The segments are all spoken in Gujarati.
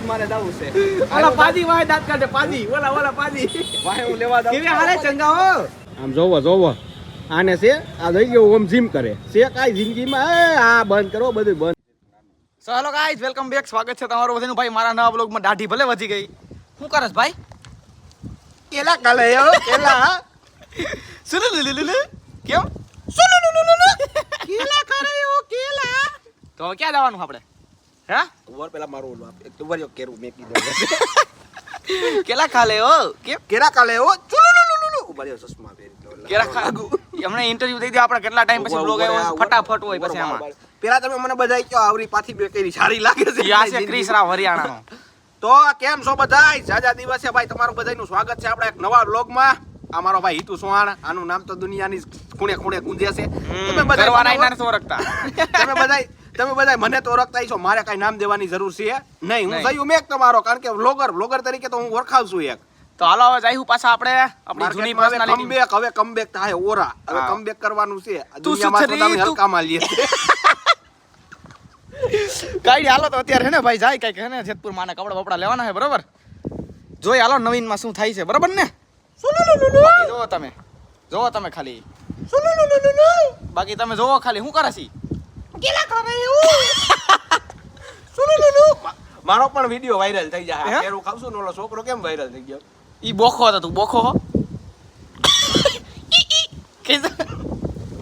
મારે જાવું છે. ઓલા પાજી વાય દાંત કાઢે પાજી ઓલા પાજી વાહે હું લેવા જાઉં. કેવે હાલે ચંગા હો આમ જોવો આને છે આ જોઈ ગયો ઓમ જીમ કરે છે કાઈ જિંદગીમાં આ બંધ કરો બધું બંધ. So hello guys welcome back સ્વાગત છે તમારું બધાનું ભાઈ મારા નવા બ્લોગમાં. દાઢી ભલે વધી ગઈ શું કરસ ભાઈ કેલા કાલે યો કેલા સુલુલુલુલુ કેમ સુલુલુલુલુ કેલા ખાયો કેલા તો ક્યાં જવાનું આપણે હે તુવર પેલા મારું ઓલું આપ એક તુવર યો કેરું મેકી દે. કેલા ખા લે ઓ કેમ કેરા કાલે ઓ ચુલુલુલુલુ ઉભા રહ્યો ચશ્મા પહેરી તો કેલા ખા હમણાં ઇન્ટરવ્યુ દઈ દે આપણે કેટલા ટાઈમ પછી બ્લોગ આવ્યો ફટાફટ હોય પછી આમાં પેલા તમે મને બધાય કયો આવરી પાછી બે કરી સારી લાગે છે યા છે ક્રિસ રાવ હરિયાણાનો. તો કેમ છો બધાય જાજા દિવસે ભાઈ તમારું બધાયનું સ્વાગત છે આપણા એક નવા વ્લોગમાં. આ મારો ભાઈ હિતુ સોહાણ, આનું નામ તો દુનિયાની ખૂણે ખૂણે ગુંજે છે. તમે બધા કરવાના ઇનાર તો રખતા તમે બધા મને તો ઓળખતા છો, મારે કઈ નામ દેવાની જરૂર છે નહીં. હું સહી ઉમેક તમારો, કારણ કે વ્લોગર તરીકે તો હું ઓળખાવ છું એક. તો હાલો હવે જાયું પાછા આપણે આપણી જૂની પર્સનાલિટી હવે કમબેક થાય ઓરા. હવે કમબેક કરવાનું છે. તું દુનિયામાં તો તમે તું હલકામાં લીએ કાઈ હાલો તો અત્યારે હે ને ભાઈ જાય કઈક હે ને જેતપુર માને કપડા બપડા લેવાના છે બરોબર. જોઈ હાલો નવીન માં શું થાય છે બરોબર ને. બાકી જોવો તમે ખાલી બાકી તમે જોવો ખાલી શું કરે છે કેલા કરે મારો પણ વિડિયો વાયરલ થઈ જાય. કેરું ખાવશું ને ઓલો છોકરો કેમ વાયરલ થઈ ગયો? ઈ બોખો હતો તું બોખો હો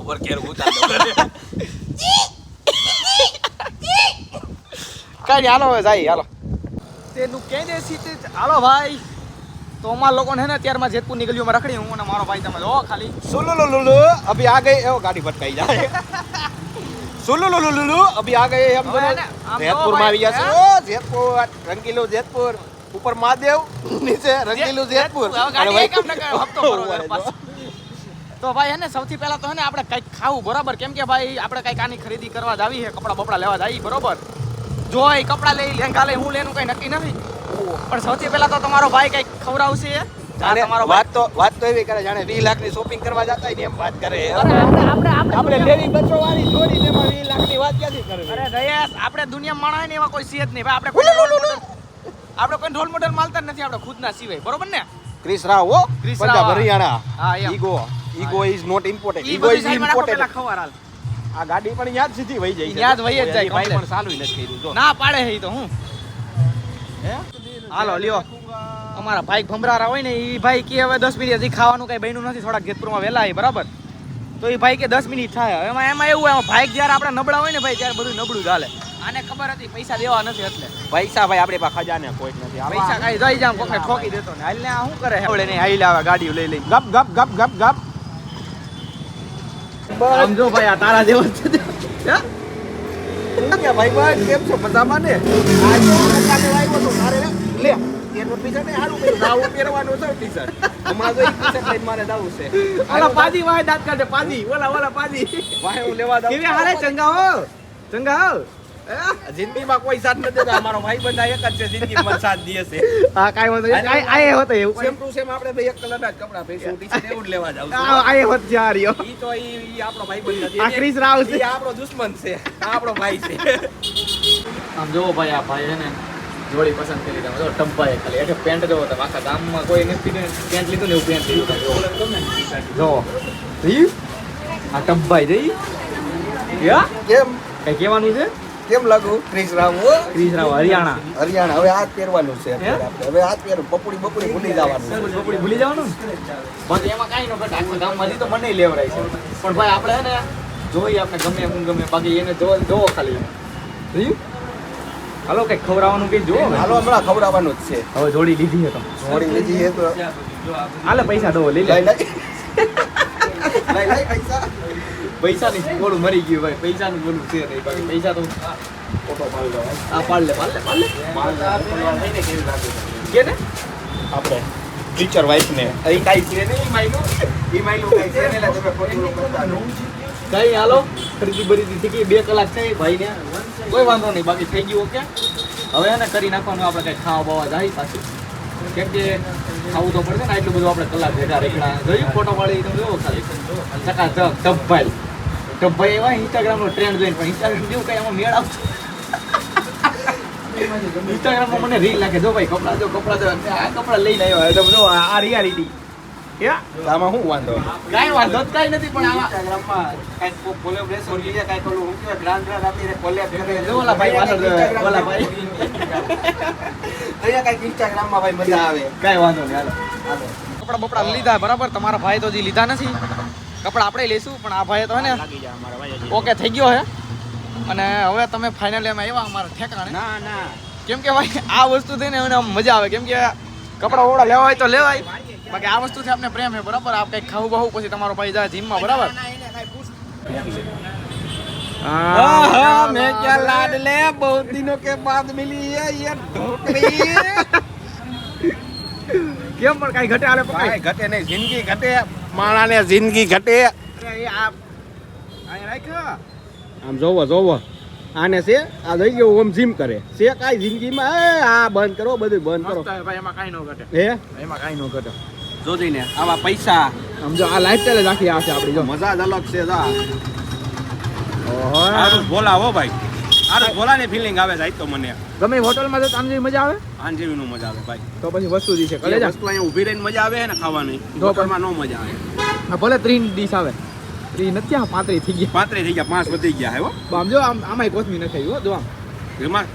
ઉપર કેરું ઉતાર કઈ હાલો હવે જાય હાલો તેનું કહી દે સીતે હાલો ભાઈ. તો અમાર લોકોને હે ને અત્યારમાં જેતપુર નીકળ્યું રખડી હું અને મારો ભાઈ તમે જો ખાલી સુલુલુલુલુ અભી આ ગઈ. એવો ગાડી ભટકાઈ જાય. સુલુલુલુલુ અભી આ ગઈ. हम दोनों જેતપુર માં આવી ગયા છે. ઓ જેતપુર, રંગીલું જેતપુર. ઉપર મહાદેવ, નીચે રંગીલું જેતપુર. તો ભાઈ હે ને સૌથી પહેલા તો હે ને આપણે કઈક ખાવું બરાબર, કેમ કે ભાઈ આપણે કઈક આની ખરીદી કરવા જ આવી છે, કપડા બપડા લેવા જ આવી બરોબર. જો એ કપડા લઈ લેંગા લઈ હું લેનું કઈ નક્કી નથી, પણ સૌથી પહેલા તો તમારો ભાઈ કઈક ખવડાવશે. તમારો વાત તો એવી કરે જાણે 20 લાખ ની શોપિંગ કરવા જતા હોય ને એમ વાત કરે. આપણે લેવી બચોવાની જોડી તેમાં 20 લાખ ની વાત ક્યાંથી કરે? અરે રયેશ આપણે દુનિયા માણા ને એવા કોઈ છે જ નહીં ભાઈ. આપણે કોઈ રોલ મોડલ માલતા જ નથી આપણે ખુદના સિવાય બરોબર ને. ક્રિસ રાવ હો, ક્રિસ પંજાબ રાવ. હરિયાણા. હા એમ. Ego is not important. ઈ ઈગો બધી ઇઝ સાઈડ માં રાખો ઇમ્પોર્ટન્ટ. પેલા ખવાર હાલ. આ ગાડી પણ યાદ સીધી વહી જાય છે. યાદ વહી જ જાય ભાઈ complete. પણ ચાલુ નથી કર્યું જો. ના પાડે છે ઈ તો હું હે હાલો લ્યો. અમારા ભાઈ ભમરારા હોય ને ઈ ભાઈ કે હવે 10 મિનિટ હજી ખાવાનું કઈ બન્યું નથી, થોડા જેતપુરમાં વહેલા આવી બરાબર. તો ઈ ભાઈ કે 10 મિનિટ થાય. એમાં એવું એમાં ભાઈ જ્યારે આપણે નબળા હોય ને ભાઈ ત્યારે બધું નબળું ચાલે. આને ખબર હતી પૈસા દેવા નથી એટલે પૈસા ભાઈ આપણી પાસે ખજાને કોઈ જ નથી. પૈસા કાઈ જઈ જામ કોકને ઠોકી દેતો ને હાલ ને આ શું કરે આવડે નહીં હાઈ લાવે ગાડીઓ લઈ લઈ ગપ ગપ ગપ ગપ ગપ. આમ જો ભાઈ આ તારા જેવો જ છે હે? કે ભાઈ ભાઈ કેમ છો મજામાં ને? આજે કાલે આવ્યો તો મારે લે એનો ટી-શર્ટ ને હારું મેં નાવું પહેરવાનું છે ટી-શર્ટ. હમણાં તો ટી-શર્ટ લઈને મારે જાવું છે. ઓલા પાજી વાય દાંત કાઢે પાજી ઓલા પાજી વાહે હું લેવા જાઉં. કેવે હાલે ચંગા હો ચંગા હો જિંદગીમાં કોઈ સાથ નથી દેતા. અમારો ભાઈ બંધા એક જ છે જિંદગીમાં સાથ દે છે. હા કાઈ વાંધો નહીં આયે હોત એવું સેમ ટુ સેમ આપણે બે એક કલરના જ કપડા પહેરશું. ટી-શર્ટ એવું જ લેવા જાઉં છું. આયે હોત જારિયો ઈ તો ઈ આપણો ભાઈ બંધ નથી. આ ક્રિસ રાવ છે. ઈ આપણો દુશ્મન છે. આ આપણો ભાઈ છે. આમ જોવો ભાઈ આ ભાઈ હે ને જોડી પસંદ કરી તમે જો ટબ્બાએ ખાલી એટલે પેન્ટ જોવો તમે આખા ગામમાં કોઈ નથી પેન્ટ લીધું ને એવું પેન્ટ લીધું જો ઈ આ ટબ્બાઈ જઈ યા કેમ કઈ કહેવાનું છે કેમ લાગુ ક્રિસ રાવ હો? ક્રિસ રાવ હરિયાણા હરિયાણા. હવે હાથ પહેરવાનું છે અત્યારે આપણે. હવે હાથ પહેરું બપોડી ભૂલી જવાનું છે. બપોડી ભૂલી જવાનું ને બાકી એમાં કાઈ ન ઘટે. આખા ગામમાં હજી તો મને લેવરાય છે, પણ ભાઈ આપણે હે ને જોઈએ આપણે ગમે એમ ગમે બાકી એને જોવો ખાલી જોયું. હાલો કઈક ખવડાવવાનું કઈ જોવો હાલો હમણાં ખવડાવવાનું જ છે. હવે જોડી લીધી છે તમે જોડી લીધી છે તો હાલે પૈસા દો લઈ લે લઈ પૈસા. પૈસાની બોલું મરી ગયું ભાઈ, પૈસાનું બોલું છે નહીં બાકી પૈસા તો ફોટો પાડી લો. હા પાડ લે કે ને આપણે ટીચર વાઇફ ને અહીં કાઈ છે ને ઈ માઈલું કાઈ છે ને એટલે તમે ફોટો કરવાનું. કઈ હાલો ખરીદી બરીદી થઈ ગઈ 2 કલાક થઈ ભાઈને કોઈ વાંધો નહીં બાકી થઈ ગયું ઓકે. હવે એને કરી નાખવાનું આપણે કઈ ખાવા બાવા જાય પાછું, કેમ કે ખાવું તો પડશે ને એટલું બધું આપણે કલાક ભેગા રેખડા જોયું ફોટો પાડી તમે જોવો ખાલી ચકાચક ટબ્બાઈ એવા ઇન્સ્ટાગ્રામનો ટ્રેન્ડ જોઈને પણ ઇન્સ્ટાગ્રામ જેવું કઈ આમાં મેળ આવતું ઇન્સ્ટાગ્રામમાં મને રીલ નાખે જો ભાઈ કપડા જો આ કપડા લઈને આવ્યો એટલે જો આ રિયાલિટી આમાં શું વાંધો કાંઈ વાંધો જ કાંઈ નથી પણ આમાં ઇન્સ્ટાગ્રામમાં કાંઈક કોલેબરેશન લીધે કાંઈક ઓલું શું કહેવાય બ્રાન્ડ આપીને કોલેબ કરે જો ઓલા ભાઈ પાછળ ઓલા ભાઈ અહીંયા કાંઈક ઇન્સ્ટાગ્રામમાં ભાઈ મજા આવે કાંઈ વાંધો નહીં હાલો કપડા બપડા લીધા બરાબર તમારા ભાઈ તો હજી લીધા નથી કપડા આપણે લઈશું પણ આ ભાઈ તો હે ને ઓકે થઈ ગયો હે અને હવે તમે ફાઇનલી એમાં આવ્યા અમારા ઠેકાણે ના કેમ કે ભાઈ આ વસ્તુ થઈને મને આમ મજા આવે કેમ કે કપડા ઓડા લેવા હોય તો લેવાય બાકી આ વસ્તુથી આપણે પ્રેમ છે બરાબર આપ કંઈક ખાવું બહુ પછી તમારો ભાઈ જાય જીમમાં બરાબર मैं क्या लाडले बहुत दिनों के बाद मिली है ये ढोकरी કેમ પણ કાંઈ ઘટે આલે ભાઈ ઘટે નહીં જિંદગી ઘટે માણાને જિંદગી ઘટે એ આપ અહીં રાખ્યો આમ જોવો આને છે આ થઈ ગયો ઓમ જીમ કરે છે કાંઈ જિંદગીમાં આ બંધ કરો બધું બંધ કરો મસ્ત હે ભાઈ એમાં કાંઈ ન ઘટે હે એમાં કાંઈ ન ઘટે જોજીને આવા પૈસા આમ જો આ લાઈફસ્ટાઈલ જ આખી આ છે આપણી જો મજા જ અલગ છે જા ઓહો આરું ભોલા હો ભાઈ આરું ભોલાની ફિલિંગ આવે જાય તો મને ગમે હોટલમાં તો આમ જેવી મજા આવે આન જેવીનું મજા આવે ભાઈ તો પછી વસ્તુ જી છે એ કલેજા વસ્તુ અહીંયા ઊભી રહીને મજા આવે ને ખાવાની તો હોટલમાં નો મજા આવે ભલે 3 ડીશ આવે 3 નથી આ 35 થઈ ગયા 35 થઈ ગયા 5 વધી ગયા હે હો આમ જો આમાંય કોથમી નખાઈ હો જો આમ એમાં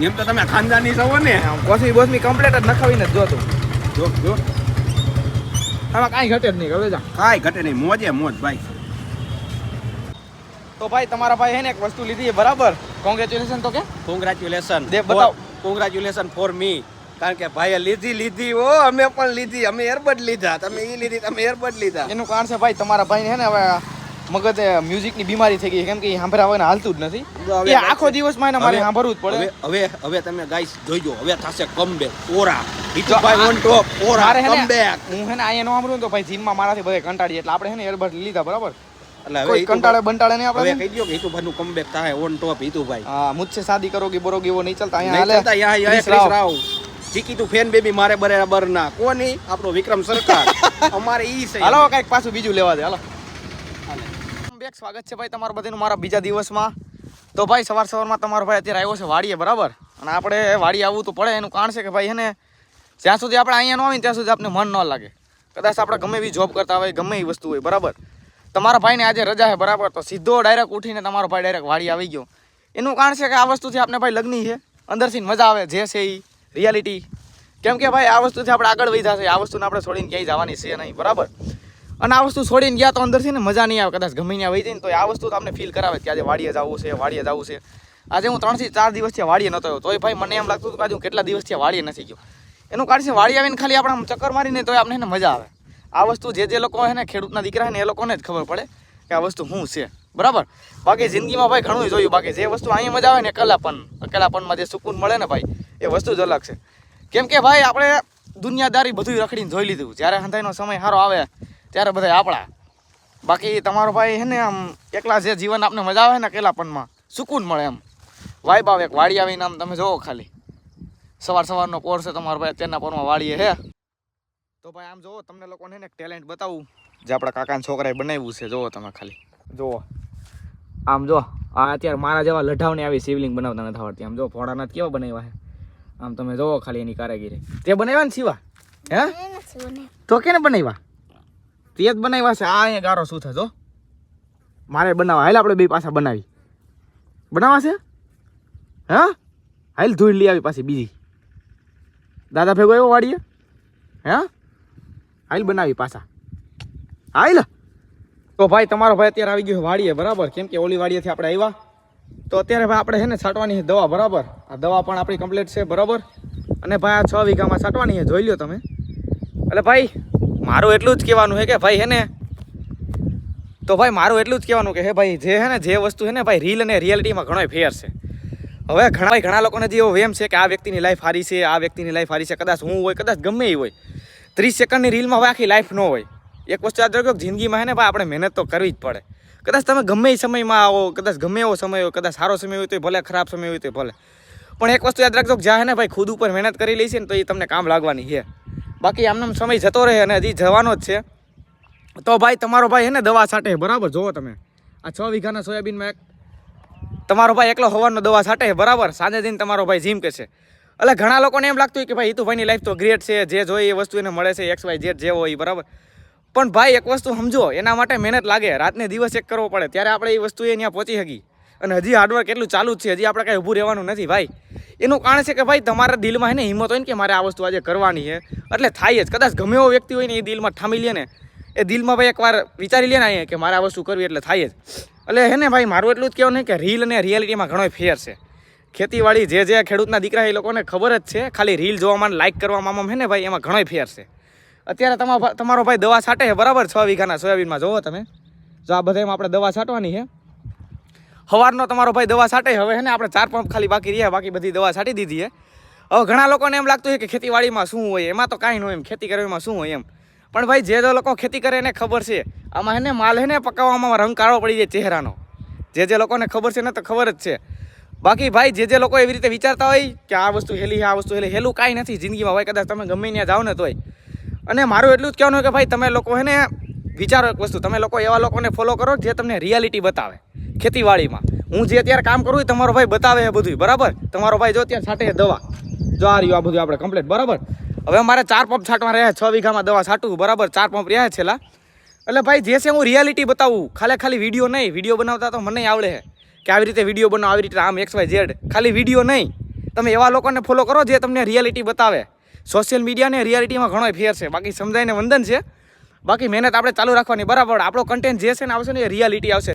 એમ તો તમે ખાનદાની છો ને આમ કોથમી બોથમી કમ્પ્લીટ જ નખાવીને જ જોતું જો આમાં કાંઈ ઘટે જ નહીં કલેજા કાંઈ ઘટે નહીં મોજે મોજ ભાઈ તો ભાઈ તમારા ભાઈ હે ને એક વસ્તુ લીધી બરાબર કોંગ્રેચ્યુલેશન તો કે કોંગ્રેચ્યુલેશન દે બતાવ. કોંગ્રેચ્યુલેશન ફોર મી કારણ કે ભાઈએ લીધી ઓ અમે પણ લીધી અમે એરબડ લીધા તમે ઈ લીધી તમે એરબડ લીધા એનું કારણ છે ભાઈ તમારા ભાઈને હે ને હવે મગજ મીયુઝિકની બીમારી થઈ ગઈ કેમ કે સાંભળ્યા વગર હાલતું જ નથી હવે એ આખો દિવસમાં એને મારે સાંભળવું જ પડે હવે તમે ગાઈસ જોઈજો હવે થશે કમબેક ઓરા હિતુભાઈ ઓન ટોપ ઓરા મારે હે ને કમબેક હું હે ને અહીંયા નો સાંભળું તો ભાઈ જીમમાં મારાથી બધે કંટાળી એટલે આપણે હે ને એરબડ લીધા બરાબર એટલે હવે કોઈ કંટાળે બંટાળે નહીં હવે આપણે કહી દો કે હિતુભાઈનું કમબેક થાય ઓન ટોપ હિતુભાઈ હા મુझसे शादी करोगी बोरोगी वो नहीं चलता નહીં यहाँ ચાલતા યહાં ક્રિસ ક્રિસ રાવ. રાવ ચીકી તું ફેન બેબી મારે બરાબર ના કોની આપણો વિક્રમ સરકાર અમારે ઈ છે હાલો કઈક પાછું બીજું લેવા દે હાલો બેક સ્વાગત છે ભાઈ તમારું બધાનું મારા બીજા દિવસમાં તો ભાઈ સવારમાં તમારો ભાઈ અત્યારે આવ્યો છે વાડીએ બરાબર અને આપણે વાડી આવવું તો પડે એનું કારણ છે કે ભાઈ હે ને જ્યાં સુધી આપણે અહીંયા ન આવીને ત્યાં સુધી આપણે મન ન લાગે કદાચ આપણે ગમે એવી જોબ કરતા હોય ગમે એવી વસ્તુ હોય બરાબર તમારા ભાઈને આજે રજા છે બરાબર તો સીધો ડાયરેક્ટ ઉઠીને તમારો ભાઈ ડાયરેક્ટ વાડી આવી ગયો એનું કારણ છે કે આ વસ્તુથી આપણે ભાઈ લગ્ની છે અંદરથી મજા આવે જે છે એ રિયાલિટી કેમ કે ભાઈ આ વસ્તુથી આપણે આગળ વધ્યા છે આ વસ્તુને આપણે છોડીને ક્યાંય જવાની છે નહીં બરાબર અને આ વસ્તુ છોડીને ગયા તો અંદરથી ને મજા નહીં આવે કદાચ ગમે ત્યાં વહી જઈને તો આ વસ્તુ તો આપણે ફીલ કરાવે કે આજે વાડીએ જવું છે આજે હું 3 થી 4 દિવસથી વાડીએ નહોતો આવ્યો તોય ભાઈ મને એમ લાગતું હતું કે આજે હું કેટલા દિવસથી વાડીએ નથી ગયો એનું કારણ છે વાડી આવીને ખાલી આપણે ચક્કર મારીને તો આપણે એને મજા આવે આ વસ્તુ જે લોકો હે ને ખેડૂતના દીકરા ને એ લોકોને જ ખબર પડે કે આ વસ્તુ શું છે બરાબર બાકી જિંદગીમાં ભાઈ ઘણું જોયું બાકી જે વસ્તુ અહીંયા મજા આવે ને અકેલાપનમાં જે સુકૂન મળે ને ભાઈ એ વસ્તુ જ અલગ છે કેમ કે ભાઈ આપણે દુનિયાદારી બધું રખડીને જોઈ લીધું જ્યારે હંધાઈનો સમય સારો આવે ત્યારે બધા આપણા બાકી તમારો ભાઈ હે ને આમ એકલા જે જીવન આપને મજા આવે ને અકેલાપનમાં સુકૂન મળે એમ વાઇબ આવે વાડી આવીને આમ તમે જોવો ખાલી સવારનો પોર છે તમારો ભાઈ અત્યારના પોરમાં વાડીએ હે તો ભાઈ આમ જોવો તમને લોકોને ને ટેલેન્ટ બતાવું જે આપણા કાકાના છોકરાએ બનાવ્યું છે જોવો તમે ખાલી જોવો આમ જો આ અત્યારે મારા જેવા લઢાવને આવી શિવલિંગ બનાવતા નથી આવડતી આમ જો ભોળાનાથ કેવા બનાવ્યા છે આમ તમે જોવો ખાલી એની કારીગીરી તે બનાવ્યા ને શિવા હે તો કેને બનાવ્યા તે જ બનાવ્યા છે આ અહીંયા ગારો શું થશે જો મારે બનાવવા હાલ આપણે બે પાછા બનાવવા છે હા હાલ ધૂળ લઈ આવી પાછી બીજી દાદા ભેગો એવો વાડીએ હે હાલ બનાવી પાછા હાલ તો ભાઈ તમારો ભાઈ અત્યારે આવી ગયો વાડીએ બરાબર કેમ કે ઓલી વાડીએથી આપણે આવ્યા તો અત્યારે ભાઈ આપણે છે ને છાંટવાની છે દવા બરાબર આ દવા પણ આપણી કમ્પ્લીટ છે બરાબર અને ભાઈ આ 6 વીઘામાં છાંટવાની છે જોઈ લ્યો તમે એટલે ભાઈ મારું એટલું જ કહેવાનું છે કે ભાઈ હે ને તો ભાઈ મારું એટલું જ કહેવાનું કે હે ભાઈ જે હે ને જે વસ્તુ છે ને ભાઈ રીલ અને રિયાલિટીમાં ઘણો ફેર છે હવે ઘણા લોકોને જે એવો વેમ છે કે આ વ્યક્તિની લાઈફ હારી છે આ વ્યક્તિની લાઈફ હારી છે કદાચ હું હોય કદાચ ગમે એ હોય 30 સેકન્ડની રીલમાં હવે આખી લાઈફ ન હોય એક વસ્તુ યાદ રાખો જિંદગીમાં હે ને ભાઈ આપણે મહેનત તો કરવી જ પડે કદાચ તમે ગમે એ સમયમાં આવો કદાચ ગમે એવો સમય હોય કદાચ સારો સમય હોય તો ભલે ખરાબ સમય હોય તો ભલે પણ એક વસ્તુ યાદ રાખજો જ્યાં હે ને ભાઈ ખુદ ઉપર મહેનત કરી લઈશે ને તો એ તમને કામ લાગવાની છે બાકી આમનો સમય જતો રહે અને હજી જવાનો જ છે તો ભાઈ તમારો ભાઈ હે ને દવા છાંટે બરાબર જોવો તમે આ 6 વીઘાના સોયાબીનમાં એક તમારો ભાઈ એકલો હવાનો દવા છાંટે બરાબર, સાંજે જઈને તમારો ભાઈ જીમ કે છે. એટલે ઘણા લોકોને એમ લાગતું હોય કે ભાઈ હિતુભાઈની લાઈફ તો ગ્રેટ છે, જે જોઈએ એ વસ્તુ એને મળે છે, XYZ જે હોય બરાબર. પણ ભાઈ એક વસ્તુ સમજો, એના માટે મહેનત લાગે, રાતને દિવસ એક કરવો પડે, ત્યારે આપણે એ વસ્તુ ત્યાં પહોંચી શકી. અને હજી હાર્ડવર્ક એટલું ચાલુ જ છે, હજી આપણે કાંઈ ઊભું રહેવાનું નથી ભાઈ. એનું કારણ છે કે ભાઈ તમારા દિલમાં હે ને હિંમત હોય ને કે મારે આ વસ્તુ આજે કરવાની છે, એટલે થાય જ. કદાચ ગમે એવો વ્યક્તિ હોય ને એ દિલમાં ઠામી લે ને, એ દિલમાં ભાઈ એકવાર વિચારી લે ને કે મારે આ વસ્તુ કરવી, એટલે થાય જ. એટલે હે ને ભાઈ મારું એટલું જ કહેવું નહીં કે રીલ અને રિયાલિટીમાં ઘણો ફેર છે. ખેતીવાડી જે ખેડૂતના દીકરા એ લોકોને ખબર જ છે, ખાલી રીલ જોવામાં લાઇક કરવામાં હે ને ભાઈ એમાં ઘણો ફેર છે. અત્યારે તમારો ભાઈ દવા છાંટે છે બરાબર, 6 વીઘાના સોયાબીનમાં જોવો તમે, જો આ બધામાં આપણે દવા છાંટવાની છે. સવારનો તમારો ભાઈ દવા છાંટે, હવે હે ને આપણે 4 પંપ ખાલી બાકી રહ્યા, બાકી બધી દવા છાંટી દીધી છે. હવે ઘણા લોકોને એમ લાગતું હોય કે ખેતીવાડીમાં શું હોય, એમાં તો કાંઈ ન હોય એમ, ખેતી કરવામાં શું હોય એમ. પણ ભાઈ જે લોકો ખેતી કરે એને ખબર છે, આમાં હે ને માલ હે ને પકાવવામાં રંગ કાળો પડી જાય ચહેરાનો. જે લોકોને ખબર છે ને તો ખબર જ છે. બાકી ભાઈ જે લોકો એવી રીતે વિચારતા હોય કે આ વસ્તુ હેલી, આ વસ્તુ હેલી, હેલું કાંઈ નથી જિંદગીમાં ભાઈ. કદાચ તમે ગમે ત્યાં જાઓ ને તોય. અને મારું એટલું જ કહેવાનું કે ભાઈ તમે લોકો હે ને વિચારો એક વસ્તુ, તમે લોકો એવા લોકોને ફોલો કરો જે તમને રિયાલિટી બતાવે ખેતીવાડીમાં. હું જે અત્યારે કામ કરું તમારો ભાઈ બતાવે છે બધું બરાબર. તમારો ભાઈ જો અત્યારે છાંટે દવા, જો આ રહ્યું આ બધું આપણે કમ્પ્લીટ બરાબર. હવે મારે 4 પંપ છાંટવા રહ્યા, 6 વીઘામાં દવા છાંટવું બરાબર, 4 પંપ રહ્યા છેલ્લા. એટલે ભાઈ જે છે હું રિયાલિટી બતાવું, ખાલી વિડીયો નહીં. વિડીયો બનાવતા તો મને આવડે છે કે આવી રીતે વિડીયો બનાવો, આવી રીતે આમ XYZ, ખાલી વિડીયો નહીં. તમે એવા લોકોને ફોલો કરો જે તમને રિયાલિટી બતાવે. સોશિયલ મીડિયા ને રિયાલિટીમાં ઘણો ફેર છે. બાકી સમજાઈને વંદન છે. બાકી મહેનત આપણે ચાલુ રાખવાની બરાબર. આપણો કન્ટેન્ટ જે છે ને આવશે ને એ રિયાલિટી આવશે.